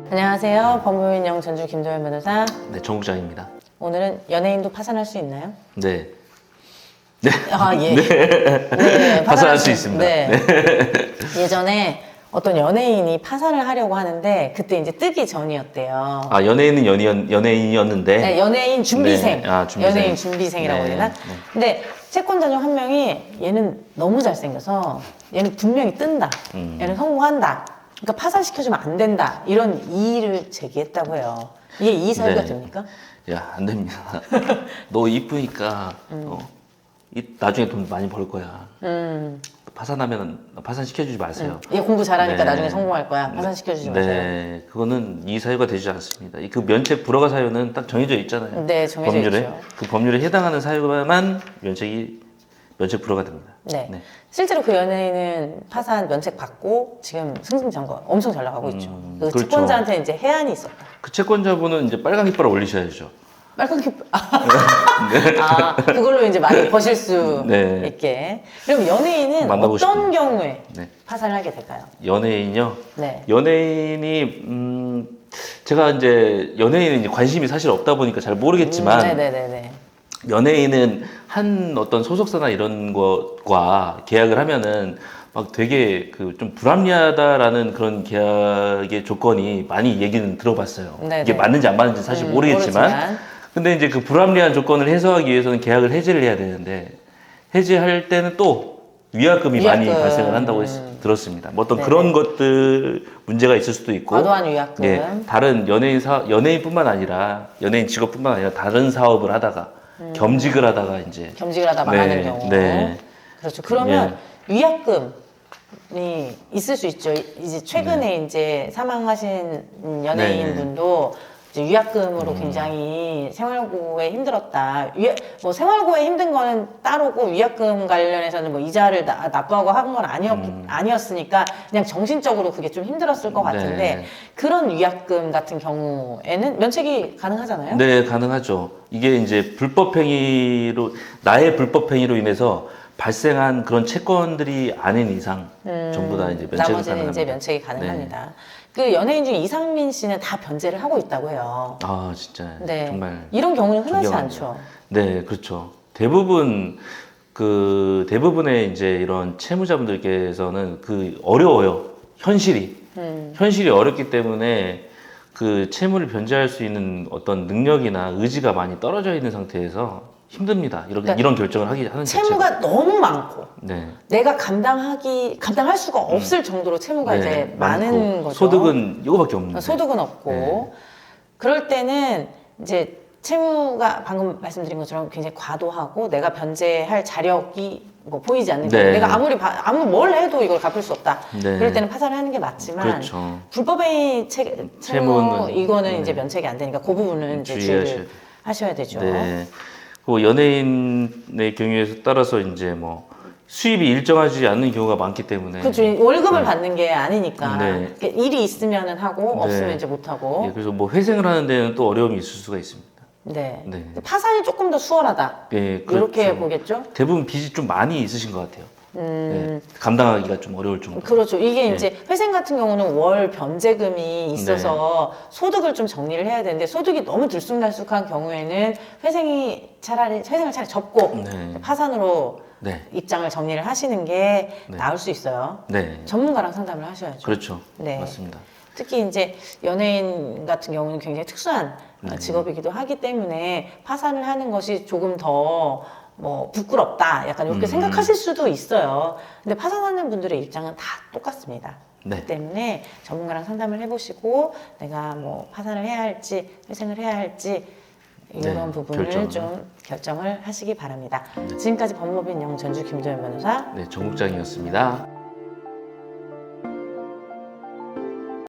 안녕하세요. 법무인 영전주 김도현 변호사. 네, 정국장입니다. 오늘은 연예인도 파산할 수 있나요? 네. 아, 예. 네. 파산할 수 있습니다. 네. 예전에 어떤 연예인이 파산을 하려고 하는데 그때 이제 뜨기 전이었대요. 아, 연예인은 연예인이었는데. 네, 연예인 준비생. 네. 아, 준비생. 연예인 준비생이라고 해야 되나? 네. 근데 채권자 중 한 명이 얘는 너무 잘생겨서 얘는 분명히 뜬다. 얘는 성공한다. 그러니까 파산시켜주면 안 된다. 이런 이의를 제기했다고 해요. 이게 이의 사유가 네. 됩니까? 야, 안 됩니다. 너 이쁘니까 나중에 돈 많이 벌 거야. 파산하면 파산 시켜주지 마세요. 얘 공부 잘하니까 네. 나중에 성공할 거야. 파산시켜주지 마세요. 네, 그거는 이 사유가 되지 않습니다. 그 면책 불허가 사유는 딱 정해져 있잖아요. 네, 정해져 법률에. 있죠. 그 법률에 해당하는 사유만 면책 불허가 됩니다. 네. 네. 실제로 그 연예인은 파산 면책 받고 지금 승승장구 엄청 잘 나가고 있죠. 그 그렇죠. 채권자한테 이제 해안이 있었다. 그 채권자분은 이제 빨간 깃발 올리셔야죠. 빨간 깃발. 아, 그걸로 이제 많이 버실 수 네. 있게. 그럼 연예인은 만나고 어떤 싶네요. 경우에 네. 파산을 하게 될까요? 연예인요. 네. 연예인이 제가 이제 연예인은 이제 관심이 사실 없다 보니까 잘 모르겠지만 네네네네. 연예인은 한 어떤 소속사나 이런 것과 계약을 하면은 막 되게 그 좀 불합리하다라는 그런 계약의 조건이 많이 얘기는 들어봤어요. 네네. 이게 맞는지 안 맞는지 사실 모르겠지만 근데 이제 그 불합리한 조건을 해소하기 위해서는 계약을 해지를 해야 되는데 해지할 때는 또 위약금이 많이 발생을 한다고 들었습니다. 뭐 어떤 네네. 그런 것들 문제가 있을 수도 있고 과도한 위약금. 예, 다른 연예인뿐만 아니라 연예인 직업뿐만 아니라 다른 사업을 하다가 겸직을 하다가 이제 겸직을 하다 망하는 경우. 네. 그렇죠. 그러면 위약금이 있을 수 있죠. 이제 최근에 이제 사망하신 연예인 네. 분도 이제 위약금으로 굉장히 생활고에 힘들었다. 뭐 생활고에 힘든 거는 따로고 위약금 관련해서는 뭐 이자를 납부하고 한 건 아니었으니까 그냥 정신적으로 그게 좀 힘들었을 것 같은데 네. 그런 위약금 같은 경우에는 면책이 가능하잖아요. 네, 가능하죠. 이게 이제 나의 불법행위로 인해서 발생한 그런 채권들이 아닌 이상 전부 다 이제 면책이 나머지는 가능합니다. 이제 면책이 가능합니다. 그 연예인 중에 이상민 씨는 다 변제를 하고 있다고 해요. 아, 진짜 네. 정말 이런 경우는 흔하지 존경합니다. 않죠. 네, 그렇죠. 대부분의 이제 이런 채무자분들께서는 어려워요. 현실이 어렵기 때문에 그 채무를 변제할 수 있는 어떤 능력이나 의지가 많이 떨어져 있는 상태에서 힘듭니다. 그러니까 이런 결정을 하는 채무가 너무 많고 네. 내가 감당할 수가 없을 정도로 채무가 이제 많은 거죠. 소득은 이거밖에 없는데. 소득은 없고 그럴 때는 이제 채무가 방금 말씀드린 것처럼 굉장히 과도하고 내가 변제할 자력이 뭐 보이지 않는 경우 내가 아무 뭘 해도 이걸 갚을 수 없다. 네. 그럴 때는 파산을 하는 게 맞지만 그렇죠. 불법의 채무 채무는 이거는 이제 면책이 안 되니까 그 부분은 이제 주의를 하셔야 되죠. 네. 그 연예인의 경우에 따라서 이제 뭐 수입이 일정하지 않는 경우가 많기 때문에 그렇죠. 월급을 받는 게 아니니까 네. 그러니까 일이 있으면은 하고 없으면 네. 이제 못 하고. 예, 그래서 뭐 회생을 하는 데는 또 어려움이 있을 수가 있습니다. 네. 네. 파산이 조금 더 수월하다. 예, 이렇게 그렇죠. 보겠죠. 대부분 빚이 좀 많이 있으신 것 같아요. 감당하기가 좀 어려울 정도. 그렇죠. 이게 네. 이제 회생 같은 경우는 월 변제금이 있어서 소득을 좀 정리를 해야 되는데 소득이 너무 들쑥날쑥한 경우에는 회생을 차라리 접고 네. 파산으로 네. 입장을 정리를 하시는 게 나을 수 있어요. 네. 전문가랑 상담을 하셔야죠. 그렇죠. 네. 맞습니다. 특히 이제 연예인 같은 경우는 굉장히 특수한 직업이기도 하기 때문에 파산을 하는 것이 조금 더 뭐 부끄럽다 약간 이렇게 생각하실 수도 있어요. 근데 파산하는 분들의 입장은 다 똑같습니다. 네. 그렇기 때문에 전문가랑 상담을 해보시고 내가 뭐 파산을 해야 할지 회생을 해야 할지 이런 부분을 좀 결정을 하시기 바랍니다. 지금까지 법무법인 영전주 김도현 변호사 네, 정국장이었습니다.